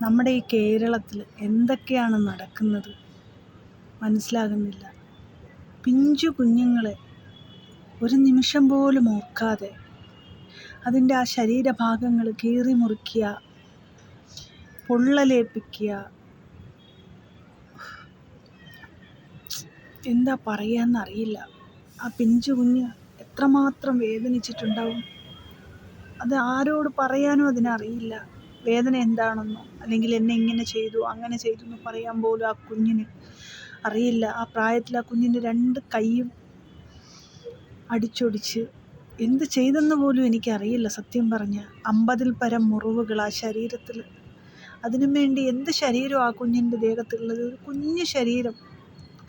നമ്മുടെ ഈ കേരളത്തിൽ എന്തൊക്കെയാണ് നടക്കുന്നത് മനസ്സിലാകുന്നില്ല. പിഞ്ചു കുഞ്ഞുങ്ങളെ ഒരു നിമിഷം പോലും ഓർക്കാതെ അതിൻ്റെ ആ ശരീരഭാഗങ്ങൾ കീറി മുറിക്കുക, പൊള്ളലേൽപ്പിക്കുക, എന്താ പറയാന്നറിയില്ല. ആ പിഞ്ചു കുഞ്ഞ് എത്രമാത്രം വേദനിച്ചിട്ടുണ്ടാവും. അത് ആരോട് പറയാനും അതിനറിയില്ല. വേദന എന്താണെന്നോ അല്ലെങ്കിൽ എന്നെ ഇങ്ങനെ ചെയ്തു അങ്ങനെ ചെയ്തു എന്ന് പറയാൻ പോലും ആ കുഞ്ഞിന് അറിയില്ല. ആ പ്രായത്തിൽ ആ കുഞ്ഞിൻ്റെ 2 കൈയും അടിച്ചൊടിച്ച് എന്ത് ചെയ്തെന്ന് പോലും എനിക്കറിയില്ല. സത്യം പറഞ്ഞ 50-ൽ പരം മുറിവുകൾ ആ ശരീരത്തിൽ. അതിനു വേണ്ടി എന്ത് ശരീരം ആ കുഞ്ഞിൻ്റെ ദേഹത്തുള്ളത്? കുഞ്ഞു ശരീരം,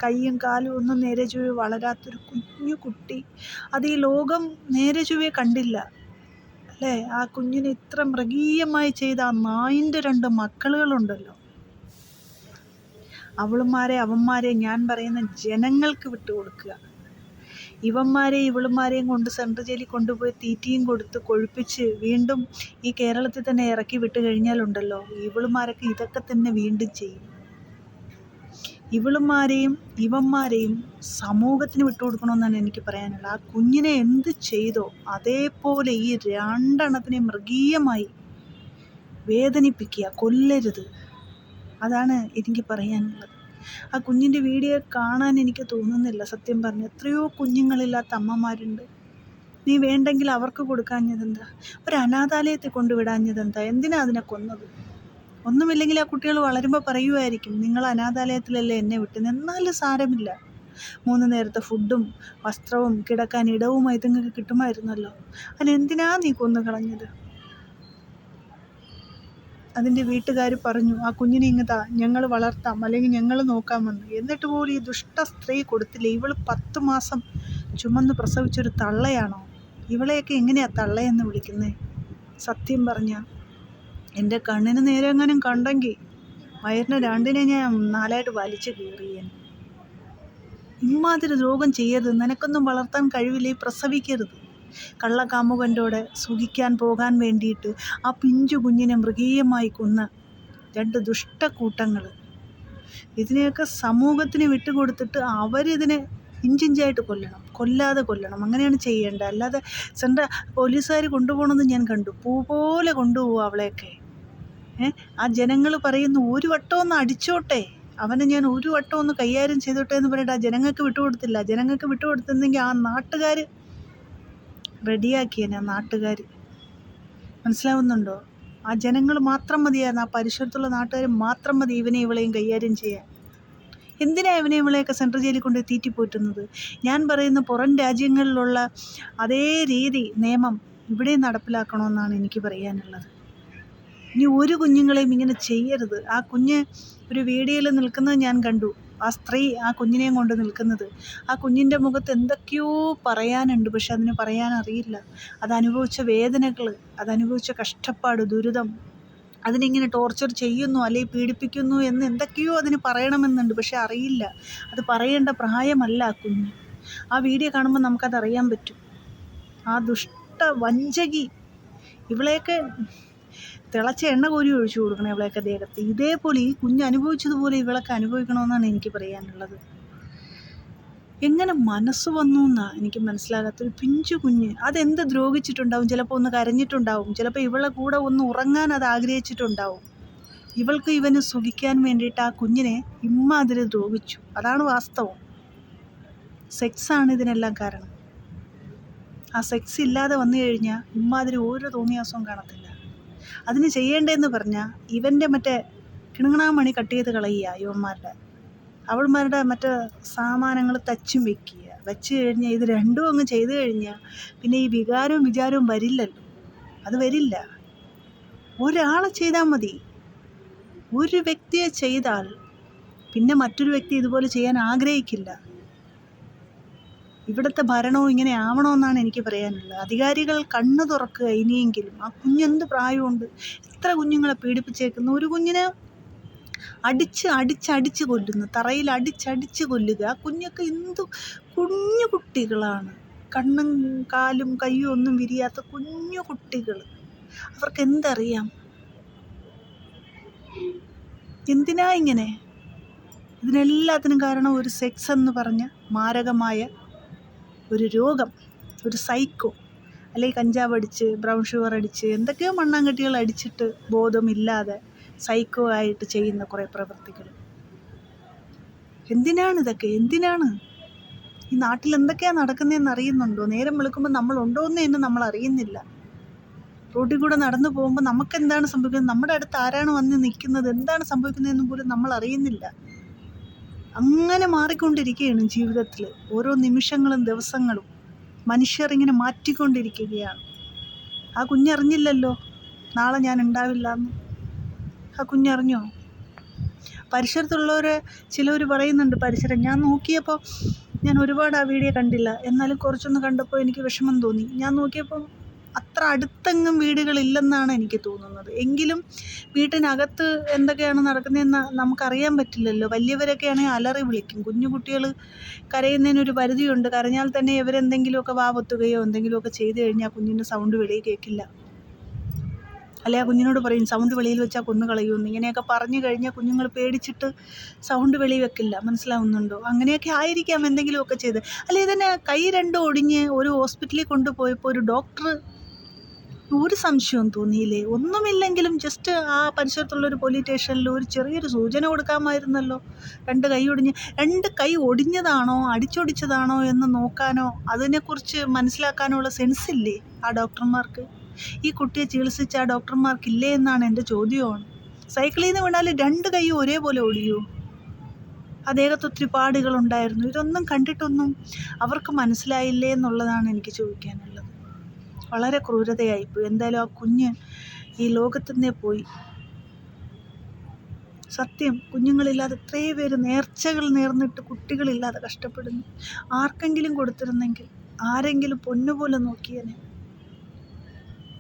കൈയും കാലും ഒന്നും നേരെ ചൊവ്വേ വളരാത്തൊരു കുഞ്ഞു കുട്ടി. അത് ഈ ലോകം നേരെ ചൊവ്വേ കണ്ടില്ല അല്ലേ? ആ കുഞ്ഞിനെ ഇത്ര മൃഗീയമായി ചെയ്ത ആ നായിൻ്റെ 2 മക്കളുകളുണ്ടല്ലോ, അവന്മാരെ ഞാൻ പറയുന്ന ജനങ്ങൾക്ക് വിട്ടുകൊടുക്കുക. ഇവന്മാരെയും ഇവളുമാരെയും കൊണ്ട് സെൻട്രൽ ജയിലിൽ കൊണ്ടുപോയി തീറ്റിയും കൊടുത്ത് കൊഴുപ്പിച്ച് വീണ്ടും ഈ കേരളത്തിൽ തന്നെ ഇറക്കി വിട്ട് കഴിഞ്ഞാലുണ്ടല്ലോ, ഇവളുമാരൊക്കെ ഇതൊക്കെ തന്നെ വീണ്ടും ചെയ്യും. ഇവളുമാരെയും ഇവന്മാരെയും സമൂഹത്തിന് വിട്ടുകൊടുക്കണമെന്നാണ് എനിക്ക് പറയാനുള്ളത്. ആ കുഞ്ഞിനെ എന്ത് ചെയ്തോ അതേപോലെ ഈ 2 എണ്ണത്തിനെ മൃഗീയമായി വേദനിപ്പിക്കുക, കൊല്ലരുത്. അതാണ് എനിക്ക് പറയാനുള്ളത്. ആ കുഞ്ഞിൻ്റെ വീഡിയോ കാണാൻ എനിക്ക് തോന്നുന്നില്ല സത്യം പറഞ്ഞ്. എത്രയോ കുഞ്ഞുങ്ങളില്ലാത്ത അമ്മമാരുണ്ട്. നീ വേണ്ടെങ്കിൽ അവർക്ക് കൊടുക്കാഞ്ഞതെന്താ? ഒരു അനാഥാലയത്തിൽ കൊണ്ടുവിടാഞ്ഞതെന്താ? എന്തിനാ അതിനെ കൊന്നത്? ഒന്നുമില്ലെങ്കിൽ ആ കുട്ടികൾ വളരുമ്പോൾ പറയുമായിരിക്കും, നിങ്ങൾ അനാഥാലയത്തിലല്ലേ എന്നെ വിട്ടുന്നത്. എന്നാലും സാരമില്ല, 3 നേരത്തെ ഫുഡും വസ്ത്രവും കിടക്കാൻ ഇടവും ഇതുങ്ങൾക്ക് കിട്ടുമായിരുന്നല്ലോ. അതിനെന്തിനാ നീ കൊന്നു കളഞ്ഞത്? അതിൻ്റെ വീട്ടുകാർ പറഞ്ഞു, ആ കുഞ്ഞിനെ ഇങ്ങതാ, ഞങ്ങൾ വളർത്താം അല്ലെങ്കിൽ ഞങ്ങൾ നോക്കാമെന്ന്. എന്നിട്ട് പോലും ഈ ദുഷ്ട സ്ത്രീ കൊടുത്തില്ല. ഇവൾ 10 മാസം ചുമന്ന് പ്രസവിച്ചൊരു തള്ളയാണോ? ഇവളെയൊക്കെ എങ്ങനെയാ തള്ളയെന്ന് വിളിക്കുന്നത്? സത്യം പറഞ്ഞ എൻ്റെ കണ്ണിന് നേരെ എങ്ങാനും കണ്ടെങ്കിൽ വയറിന് 2നെ ഞാൻ 4ആയിട്ട് വലിച്ചു കീറിയേൻ. ഇമ്മാതിരി ദ്രോഹം ചെയ്യരുത്. നിനക്കൊന്നും വളർത്താൻ കഴിവില്ല, പ്രസവിക്കരുത്. കള്ളക്കാമുകൻ്റോടെ സുഖിക്കാൻ പോകാൻ വേണ്ടിയിട്ട് ആ പിഞ്ചു കുഞ്ഞിനെ മൃഗീയമായി കൊന്ന 2 ദുഷ്ടക്കൂട്ടങ്ങൾ. ഇതിനെയൊക്കെ സമൂഹത്തിന് വിട്ടുകൊടുത്തിട്ട് അവരിതിനെ ഇഞ്ചിഞ്ചായിട്ട് കൊല്ലണം, കൊല്ലാതെ കൊല്ലണം. അങ്ങനെയാണ് ചെയ്യേണ്ടത്. അല്ലാതെ പോലീസുകാർ കൊണ്ടുപോകണമെന്ന് ഞാൻ കണ്ടു. പൂ പോലെ കൊണ്ടുപോകും അവളെയൊക്കെ. ആ ജനങ്ങൾ പറയുന്നു, ഒരു വട്ടം ഒന്ന് അടിച്ചോട്ടെ, അവനെ ഞാൻ ഒരു വട്ടം ഒന്ന് കൈകാര്യം ചെയ്തോട്ടെ എന്ന് പറഞ്ഞിട്ട് ആ ജനങ്ങൾക്ക് വിട്ടുകൊടുത്തില്ല. ജനങ്ങൾക്ക് വിട്ടുകൊടുത്തിരുന്നെങ്കിൽ ആ നാട്ടുകാർ റെഡിയാക്കിയേനെ. ആ നാട്ടുകാർ, മനസ്സിലാവുന്നുണ്ടോ? ആ ജനങ്ങൾ മാത്രം മതിയായിരുന്നു, ആ പരിസരത്തുള്ള നാട്ടുകാർ മാത്രം മതി ഇവനെ ഇവളെയും കൈകാര്യം ചെയ്യാൻ. എന്തിനാ ഇവനെ ഇവളെയൊക്കെ സെൻട്രൽ ജയിലിൽ കൊണ്ട് തീറ്റിപ്പോറ്റുന്നത്? ഞാൻ പറയുന്ന പുറം രാജ്യങ്ങളിലുള്ള അതേ രീതി നിയമം ഇവിടെയും നടപ്പിലാക്കണമെന്നാണ് എനിക്ക് പറയാനുള്ളത്. ഇനി ഒരു കുഞ്ഞുങ്ങളെയും ഇങ്ങനെ ചെയ്യരുത്. ആ കുഞ്ഞ് ഒരു വീഡിയോയിൽ നിൽക്കുന്നത് ഞാൻ കണ്ടു. ആ സ്ത്രീ ആ കുഞ്ഞിനെയും കൊണ്ട് നിൽക്കുന്നത്. ആ കുഞ്ഞിൻ്റെ മുഖത്ത് എന്തൊക്കെയോ പറയാനുണ്ട്, പക്ഷെ അതിന് പറയാനറിയില്ല. അതനുഭവിച്ച വേദനകൾ, അതനുഭവിച്ച കഷ്ടപ്പാട്, ദുരിതം, അതിനിങ്ങനെ ടോർച്ചർ ചെയ്യുന്നു അല്ലെങ്കിൽ പീഡിപ്പിക്കുന്നു എന്ന് എന്തൊക്കെയോ അതിന് പറയണമെന്നുണ്ട്, പക്ഷെ അറിയില്ല. അത് പറയേണ്ട പ്രായമല്ല ആ കുഞ്ഞ്. ആ വീഡിയോ കാണുമ്പോൾ നമുക്കതറിയാൻ പറ്റും. ആ ദുഷ്ട വഞ്ചകി, ഇവളെയൊക്കെ തിളച്ച എണ്ണ കോരി ഒഴിച്ചു കൊടുക്കണം ഇവളെയൊക്കെ ദേഹത്ത്. ഇതേപോലെ ഈ കുഞ്ഞ് അനുഭവിച്ചതുപോലെ ഇവളൊക്കെ അനുഭവിക്കണമെന്നാണ് എനിക്ക് പറയാനുള്ളത്. എങ്ങനെ മനസ്സ് വന്നു എന്നാണ് എനിക്ക് മനസ്സിലാകാത്തൊരു പിഞ്ചു കുഞ്ഞ്. അതെന്ത് ദ്രോഹിച്ചിട്ടുണ്ടാവും? ചിലപ്പോൾ ഒന്ന് കരഞ്ഞിട്ടുണ്ടാവും, ചിലപ്പോൾ ഇവളെ കൂടെ ഒന്ന് ഉറങ്ങാൻ അത് ആഗ്രഹിച്ചിട്ടുണ്ടാവും. ഇവൾക്ക് ഇവന് സുഖിക്കാൻ വേണ്ടിയിട്ട് ആ കുഞ്ഞിനെ ഇമ്മാതിരി ദ്രോഹിച്ചു. അതാണ് വാസ്തവം. സെക്സാണ് ഇതിനെല്ലാം കാരണം. ആ സെക്സ് ഇല്ലാതെ വന്നു കഴിഞ്ഞാൽ ഇമ്മാതിരി ഓരോ തോന്നിയാസവും കാണത്തില്ല. അതിന് ചെയ്യേണ്ടതെന്ന് പറഞ്ഞാൽ ഇവൻ്റെ മറ്റേ കിണുങ്ങണാമണി കട്ട് ചെയ്ത് കളയുക. ഇവന്മാരുടെ അവൾമാരുടെ മറ്റേ സാമാനങ്ങൾ തച്ചും വെച്ച് കഴിഞ്ഞാൽ ഇത് രണ്ടും അങ്ങ് ചെയ്തു കഴിഞ്ഞാൽ പിന്നെ ഈ വികാരവും വിചാരവും വരില്ലല്ലോ. അത് വരില്ല. ഒരാളെ ചെയ്താൽ മതി. ഒരു വ്യക്തിയെ ചെയ്താൽ പിന്നെ മറ്റൊരു വ്യക്തി ഇതുപോലെ ചെയ്യാൻ ആഗ്രഹിക്കില്ല. ഇവിടുത്തെ ഭരണവും ഇങ്ങനെ ആവണമെന്നാണ് എനിക്ക് പറയാനുള്ളത്. അധികാരികൾ കണ്ണു തുറക്കുക ഇനിയെങ്കിലും. ആ കുഞ്ഞെന്ത് പ്രായമുണ്ട്? എത്ര കുഞ്ഞുങ്ങളെ പീഡിപ്പിച്ചേക്കുന്നു? ഒരു കുഞ്ഞിനെ അടിച്ച് കൊല്ലുന്നു, തറയിൽ അടിച്ച് കൊല്ലുക. ആ കുഞ്ഞൊക്കെ എന്തു കുഞ്ഞു കുട്ടികളാണ്, കണ്ണും കാലും കയ്യും ഒന്നും വിരിയാത്ത കുഞ്ഞു കുട്ടികൾ. അവർക്ക് എന്തറിയാം? എന്തിനാ ഇങ്ങനെ? ഇതിനെല്ലാത്തിനും കാരണം ഒരു സെക്സ് എന്ന് പറഞ്ഞ മാരകമായ ഒരു രോഗം, ഒരു സൈക്കോ, അല്ലെങ്കിൽ കഞ്ചാവ് അടിച്ച് ബ്രൗൺ ഷുഗർ അടിച്ച് എന്തൊക്കെയോ മണ്ണാങ്കട്ടികൾ അടിച്ചിട്ട് ബോധമില്ലാതെ സൈക്കോ ആയിട്ട് ചെയ്യുന്ന കുറേ പ്രവൃത്തികൾ. എന്തിനാണ് ഇതൊക്കെ? എന്തിനാണ്? ഈ നാട്ടിൽ എന്തൊക്കെയാണ് നടക്കുന്നതെന്ന് അറിയുന്നുണ്ടോ? നേരം വെളുക്കുമ്പോൾ നമ്മളുണ്ടോ എന്ന് തന്നെ നമ്മൾ അറിയുന്നില്ല. റോഡിൽ കൂടെ നടന്നു പോകുമ്പോൾ നമുക്ക് എന്താണ് സംഭവിക്കുന്നത്, നമ്മുടെ അടുത്ത് ആരാണ് വന്ന് നിൽക്കുന്നത്, എന്താണ് സംഭവിക്കുന്നതെന്ന് പോലും നമ്മൾ അറിയുന്നില്ല. അങ്ങനെ മാറിക്കൊണ്ടിരിക്കുകയാണ് ജീവിതത്തിൽ. ഓരോ നിമിഷങ്ങളും ദിവസങ്ങളും മനുഷ്യർ ഇങ്ങനെ മാറ്റിക്കൊണ്ടിരിക്കുകയാണ്. ആ കുഞ്ഞറിഞ്ഞില്ലല്ലോ നാളെ ഞാൻ ഉണ്ടാവില്ല എന്ന്. ആ കുഞ്ഞറിഞ്ഞോ? പരിസരത്തുള്ളവർ ചിലവർ പറയുന്നുണ്ട്, പരിസരം ഞാൻ നോക്കിയപ്പോൾ ഞാൻ ഒരുപാട് ആ വീഡിയോ കണ്ടില്ല, എന്നാലും കുറച്ചൊന്ന് കണ്ടപ്പോൾ എനിക്ക് വിഷമം തോന്നി. ഞാൻ നോക്കിയപ്പോൾ അത്ര അടുത്തെങ്ങും വീടുകളില്ലെന്നാണ് എനിക്ക് തോന്നുന്നത്. എങ്കിലും വീട്ടിനകത്ത് എന്തൊക്കെയാണ് നടക്കുന്നതെന്ന് നമുക്കറിയാൻ പറ്റില്ലല്ലോ. വലിയവരൊക്കെയാണെങ്കിൽ അലറി വിളിക്കും. കുഞ്ഞു കുട്ടികൾ കരയുന്നതിനൊരു പരിധിയുണ്ട്. കരഞ്ഞാൽ തന്നെ ഇവരെന്തെങ്കിലുമൊക്കെ വാവൊത്തുകയോ എന്തെങ്കിലുമൊക്കെ ചെയ്തു കഴിഞ്ഞാൽ കുഞ്ഞിൻ്റെ സൗണ്ട് വെളിയിൽ കേൾക്കില്ല. അല്ലെ ആ കുഞ്ഞിനോട് പറയും സൗണ്ട് വെളിയിൽ വെച്ചാൽ കൊന്നു കളയുമെന്ന്. ഇങ്ങനെയൊക്കെ പറഞ്ഞു കഴിഞ്ഞാൽ കുഞ്ഞുങ്ങൾ പേടിച്ചിട്ട് സൗണ്ട് വെളിയിൽ വെക്കില്ല. മനസ്സിലാവുന്നുണ്ടോ? അങ്ങനെയൊക്കെ ആയിരിക്കാം എന്തെങ്കിലുമൊക്കെ ചെയ്ത്. അല്ലെ ഇതിനെ കൈ രണ്ടും ഒടിഞ്ഞ് ഒരു ഹോസ്പിറ്റലിൽ കൊണ്ടുപോയപ്പോൾ ഒരു ഡോക്ടർ ഒരു സംശയവും തോന്നിയില്ലേ? ഒന്നുമില്ലെങ്കിലും ജസ്റ്റ് ആ പരിസരത്തുള്ളൊരു പോലീസ് സ്റ്റേഷനിൽ ഒരു ചെറിയൊരു സൂചന കൊടുക്കാമായിരുന്നല്ലോ. രണ്ട് കൈ ഒടിഞ്ഞതാണോ അടിച്ചൊടിച്ചതാണോ എന്ന് നോക്കാനോ അതിനെക്കുറിച്ച് മനസ്സിലാക്കാനോ ഉള്ള സെൻസില്ലേ ആ ഡോക്ടർമാർക്ക്? ഈ കുട്ടിയെ ചികിത്സിച്ച ആ ഡോക്ടർമാർക്കില്ലേ എന്നാണ് എൻ്റെ ചോദ്യമാണ്. സൈക്കിളിൽ നിന്ന് വീണാൽ രണ്ട് കൈയും ഒരേപോലെ ഒടിയൂ? ആ ദേഹത്ത് ഒത്തിരി പാടുകളുണ്ടായിരുന്നു. ഇതൊന്നും കണ്ടിട്ടൊന്നും അവർക്ക് മനസ്സിലായില്ലേ എന്നുള്ളതാണ് എനിക്ക് ചോദിക്കാനുള്ളത്. വളരെ ക്രൂരതയായിപ്പോയി. എന്തായാലും ആ കുഞ്ഞ് ഈ ലോകത്തു നിന്നേ പോയി. സത്യം, കുഞ്ഞുങ്ങളില്ലാതെ എത്രയോ പേര് നേർച്ചകൾ നേർന്നിട്ട് കുട്ടികളില്ലാതെ കഷ്ടപ്പെടുന്നു. ആർക്കെങ്കിലും കൊടുത്തിരുന്നെങ്കിൽ ആരെങ്കിലും പൊന്നുപോലെ നോക്കിയേനെ.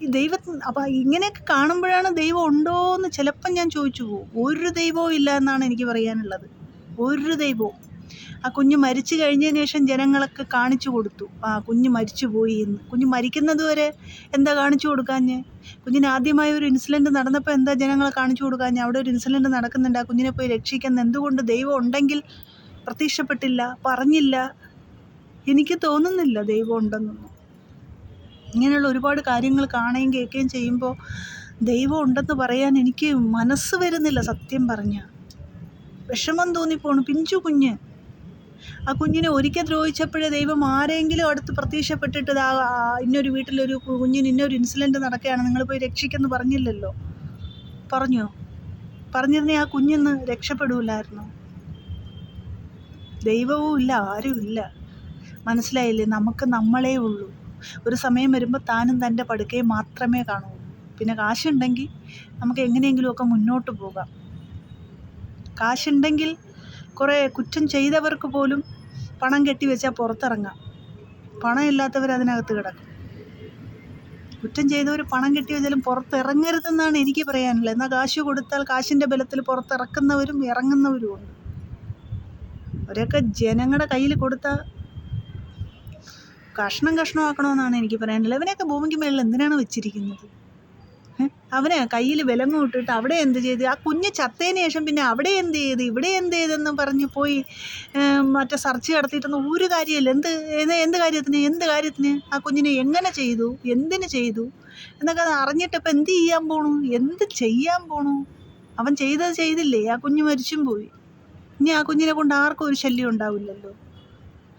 ഈ ദൈവത്തിന് അപ്പം ഇങ്ങനെയൊക്കെ കാണുമ്പോഴാണ് ദൈവം ഉണ്ടോ എന്ന് ചിലപ്പം ഞാൻ ചോദിച്ചു പോകും. ഒരു ദൈവവും ഇല്ല എന്നാണ് എനിക്ക് പറയാനുള്ളത്. ഒരു ദൈവവും. ആ കുഞ്ഞ് മരിച്ചു കഴിഞ്ഞതിന് ശേഷം ജനങ്ങളൊക്കെ കാണിച്ചു കൊടുത്തു, ആ കുഞ്ഞ് മരിച്ചു പോയി എന്ന്. കുഞ്ഞ് മരിക്കുന്നത് വരെ എന്താ കാണിച്ചു കൊടുക്കാഞ്ഞ്? കുഞ്ഞിന് ആദ്യമായ ഒരു ഇൻസിഡൻറ്റ് നടന്നപ്പോൾ എന്താ ജനങ്ങളെ കാണിച്ചു കൊടുക്കാഞ്ഞ്? അവിടെ ഒരു ഇൻസിഡൻറ്റ് നടക്കുന്നുണ്ട്, ആ കുഞ്ഞിനെ പോയി രക്ഷിക്കുന്ന എന്തുകൊണ്ട് ദൈവം ഉണ്ടെങ്കിൽ പ്രത്യക്ഷപ്പെട്ടില്ല, പറഞ്ഞില്ല? എനിക്ക് തോന്നുന്നില്ല ദൈവം ഉണ്ടെന്നൊന്നും. ഇങ്ങനെയുള്ള ഒരുപാട് കാര്യങ്ങൾ കാണുകയും കേൾക്കുകയും ചെയ്യുമ്പോൾ ദൈവം ഉണ്ടെന്ന് പറയാൻ എനിക്ക് മനസ്സ് വരുന്നില്ല. സത്യം പറഞ്ഞാൽ വിഷമം തോന്നിപ്പോണു. പിഞ്ചു കുഞ്ഞ്, ആ കുഞ്ഞിനെ ഒരിക്കൽ ദ്രോഹിച്ചപ്പോഴേ ദൈവം ആരെങ്കിലും അടുത്ത് പ്രത്യക്ഷപ്പെട്ടിട്ട് ഇന്നൊരു വീട്ടിലൊരു കുഞ്ഞിന് ഇന്നൊരു ഇൻസിഡൻറ്റ് നടക്കുകയാണ്, നിങ്ങൾ പോയി രക്ഷിക്കെന്ന് പറഞ്ഞില്ലല്ലോ. പറഞ്ഞോ? പറഞ്ഞിരുന്നേ ആ കുഞ്ഞിന്ന് രക്ഷപ്പെടൂലായിരുന്നു. ദൈവവും ഇല്ല, ആരുമില്ല. മനസ്സിലായില്ലേ? നമുക്ക് നമ്മളേ ഉള്ളൂ. ഒരു സമയം വരുമ്പോൾ താനും തൻ്റെ പടുക്കയും മാത്രമേ കാണൂ. പിന്നെ കാശുണ്ടെങ്കിൽ നമുക്ക് എങ്ങനെയെങ്കിലുമൊക്കെ മുന്നോട്ട് പോകാം. കാശുണ്ടെങ്കിൽ കുറേ കുറ്റം ചെയ്തവർക്ക് പോലും പണം കെട്ടിവെച്ചാൽ പുറത്തിറങ്ങാം. പണമില്ലാത്തവർ അതിനകത്ത് കിടക്കും. കുറ്റം ചെയ്തവർ പണം കെട്ടിവെച്ചാലും പുറത്തിറങ്ങരുതെന്നാണ് എനിക്ക് പറയാനുള്ളത്. എന്നാൽ കാശ് കൊടുത്താൽ കാശിൻ്റെ ബലത്തിൽ പുറത്തിറക്കുന്നവരും ഇറങ്ങുന്നവരും ഉണ്ട്. അവരൊക്കെ ജനങ്ങളുടെ കയ്യിൽ കൊടുത്താൽ കഷ്ണമാക്കണമെന്നാണ് എനിക്ക് പറയാനുള്ളത്. അവനെയൊക്കെ ഭൂമിക്ക് മേളിൽ എന്തിനാണ് വെച്ചിരിക്കുന്നത്? അവനെ കയ്യിൽ വിലങ്ങ് വിട്ടിട്ട് അവിടെ എന്ത് ചെയ്ത്? ആ കുഞ്ഞ് ചത്തതിന് ശേഷം പിന്നെ അവിടെ എന്ത് ചെയ്ത് ഇവിടെ എന്ത് ചെയ്തെന്ന് പറഞ്ഞ് പോയി മറ്റേ സെർച്ച് നടത്തിയിട്ടൊന്നും ഒരു കാര്യമില്ല. എന്ത് കാര്യത്തിന് ആ കുഞ്ഞിനെ എങ്ങനെ ചെയ്തു, എന്തിന് ചെയ്തു എന്നൊക്കെ അത് അറിഞ്ഞിട്ടിപ്പോൾ എന്ത് ചെയ്യാൻ പോണു? അവൻ ചെയ്തത് ചെയ്തില്ലേ? ആ കുഞ്ഞ് മരിച്ചും പോയി. ഇനി ആ കുഞ്ഞിനെ കൊണ്ട് ആർക്കും ഒരു ശല്യം ഉണ്ടാവില്ലല്ലോ.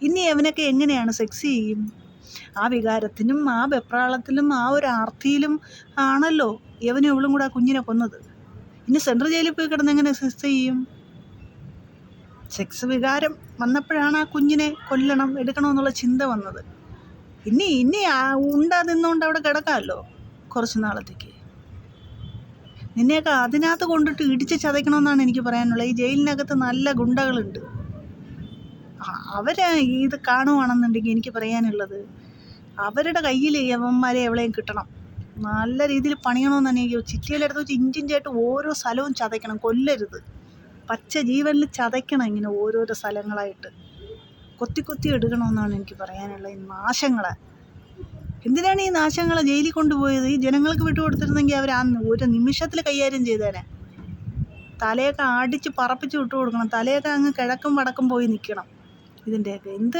ഇനി അവനൊക്കെ എങ്ങനെയാണ് സെക്സ് ചെയ്യും? ആ വികാരത്തിനും ആ വെപ്രാളത്തിലും ആ ഒരു ആർത്തിയിലും ആണല്ലോ യവനും ഇവളും കൂടെ ആ കുഞ്ഞിനെ കൊന്നത്. ഇനി സെൻട്രൽ ജയിലിൽ പോയി കിടന്ന് എങ്ങനെ സെക്സ് ചെയ്യും? സെക്സ് വികാരം വന്നപ്പോഴാണ് ആ കുഞ്ഞിനെ കൊല്ലണം, എടുക്കണമെന്നുള്ള ചിന്ത വന്നത്. ഇനി നിന്നുകൊണ്ട് അവിടെ കിടക്കാമല്ലോ കുറച്ച് നാളത്തേക്ക്. നിന്നെയൊക്കെ അതിനകത്ത് കൊണ്ടിട്ട് ഇടിച്ച് ചതയ്ക്കണമെന്നാണ് എനിക്ക് പറയാനുള്ളത്. ഈ ജയിലിനകത്ത് നല്ല ഗുണ്ടകളുണ്ട്. അവരെ ഇത് കാണുവാണെന്നുണ്ടെങ്കിൽ എനിക്ക് പറയാനുള്ളത്, അവരുടെ കയ്യിൽ യവന്മാരെ എവിടെയും കിട്ടണം. നല്ല രീതിയിൽ പണിയണമെന്നാണ് എനിക്ക്. ചിറ്റിയിലെടുത്ത് വെച്ച് ഇഞ്ചിഞ്ചായിട്ട് ഓരോ സ്ഥലവും ചതയ്ക്കണം, കൊല്ലരുത്. പച്ച ജീവനിൽ ചതയ്ക്കണം. ഇങ്ങനെ ഓരോരോ സ്ഥലങ്ങളായിട്ട് കൊത്തി എടുക്കണമെന്നാണ് എനിക്ക് പറയാനുള്ളത്. ഈ നാശങ്ങളെ എന്തിനാണ് ഈ നാശങ്ങളെ ജയിലിൽ കൊണ്ടുപോയത്? ഈ ജനങ്ങൾക്ക് വിട്ടുകൊടുത്തിരുന്നെങ്കിൽ അവർ ആ ഒരു നിമിഷത്തിൽ കൈകാര്യം ചെയ്തേനെ. തലയൊക്കെ അടിച്ച് പറപ്പിച്ച് വിട്ടു കൊടുക്കണം. തലയൊക്കെ അങ്ങ് കിഴക്കും വടക്കും പോയി നിൽക്കണം. ഇതിൻ്റെയൊക്കെ എന്ത്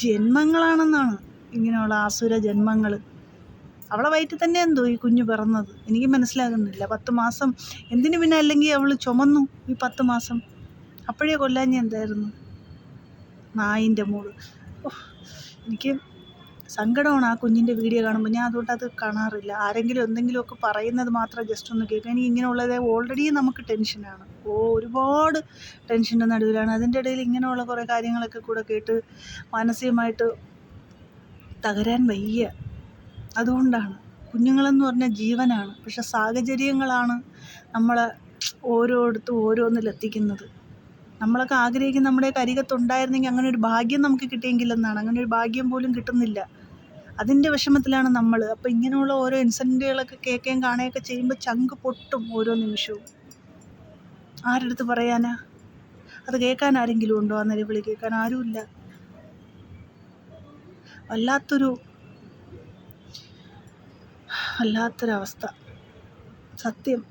ജന്മങ്ങളാണെന്നാണ് ഇങ്ങനെയുള്ള ആസുര ജന്മങ്ങൾ. അവളെ വയറ്റിൽ തന്നെ എന്തോ ഈ കുഞ്ഞ് പിറന്നത് എനിക്ക് മനസ്സിലാകുന്നില്ല. 10 മാസം എന്തിനു പിന്നെ അല്ലെങ്കിൽ അവൾ ചുമന്നു ഈ 10 മാസം? അപ്പോഴേ കൊല്ലാഞ്ഞ എന്തായിരുന്നു? നായിൻ്റെ മോള്. എനിക്ക് സങ്കടമാണ് ആ കുഞ്ഞിൻ്റെ വീഡിയോ കാണുമ്പോൾ. ഞാൻ അതുകൊണ്ട് അത് കാണാറില്ല. ആരെങ്കിലും എന്തെങ്കിലുമൊക്കെ പറയുന്നത് മാത്രം ജസ്റ്റ് ഒന്ന് കേൾക്കുക. എനിക്ക് ഇങ്ങനെയുള്ളത് ഓൾറെഡി നമുക്ക് ടെൻഷനാണ്. ഒരുപാട് ടെൻഷൻ്റെ നടുവിലാണ്. അതിൻ്റെ ഇടയിൽ ഇങ്ങനെയുള്ള കുറേ കാര്യങ്ങളൊക്കെ കൂടെ കേട്ട് മാനസികമായിട്ട് തകരാൻ വയ്യ. അതുകൊണ്ടാണ്. കുഞ്ഞുങ്ങളെന്ന് പറഞ്ഞാൽ ജീവനാണ്. പക്ഷെ സാഹചര്യങ്ങളാണ് നമ്മളെ ഓരോരുത്തും ഓരോന്നിലെത്തിക്കുന്നത്. നമ്മളൊക്കെ ആഗ്രഹിക്കുന്ന നമ്മുടെയൊക്കെ അരികത്തുണ്ടായിരുന്നെങ്കിൽ അങ്ങനെ ഒരു ഭാഗ്യം നമുക്ക് കിട്ടിയെങ്കിലെന്നാണ്. അങ്ങനെ ഒരു ഭാഗ്യം പോലും കിട്ടുന്നില്ല. അതിൻ്റെ വിഷമത്തിലാണ് നമ്മൾ. അപ്പോൾ ഇങ്ങനെയുള്ള ഓരോ ഇൻസിഡൻറ്റുകളൊക്കെ കേൾക്കുകയും കാണുകയൊക്കെ ചെയ്യുമ്പോൾ ചങ്ക് പൊട്ടും ഓരോ നിമിഷവും. ആരെടുത്ത് പറയാനാ? അത് കേൾക്കാൻ ആരെങ്കിലും ഉണ്ടോ? ആ നിലവിളി കേൾക്കാൻ ആരുമില്ല. വല്ലാത്തൊരവസ്ഥ. സത്യം.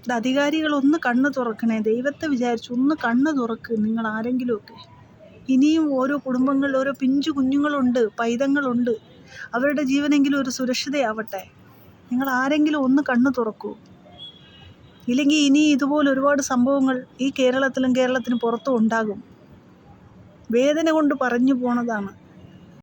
ഇത് അധികാരികളൊന്ന് കണ്ണ് തുറക്കണേ. ദൈവത്തെ വിചാരിച്ച് ഒന്ന് കണ്ണ് തുറക്ക് നിങ്ങൾ ആരെങ്കിലുമൊക്കെ. ഇനിയും ഓരോ കുടുംബങ്ങളിൽ ഓരോ പിഞ്ചു കുഞ്ഞുങ്ങളുണ്ട്, പൈതങ്ങളുണ്ട്. അവരുടെ ജീവനെങ്കിലും ഒരു സുരക്ഷിതയാവട്ടെ. നിങ്ങൾ ആരെങ്കിലും ഒന്ന് കണ്ണ് തുറക്കൂ. ഇല്ലെങ്കിൽ ഇനി ഇതുപോലെ ഒരുപാട് സംഭവങ്ങൾ ഈ കേരളത്തിലും കേരളത്തിന് പുറത്തും ഉണ്ടാകും. വേദന കൊണ്ട് പറഞ്ഞു പോണതാണ്.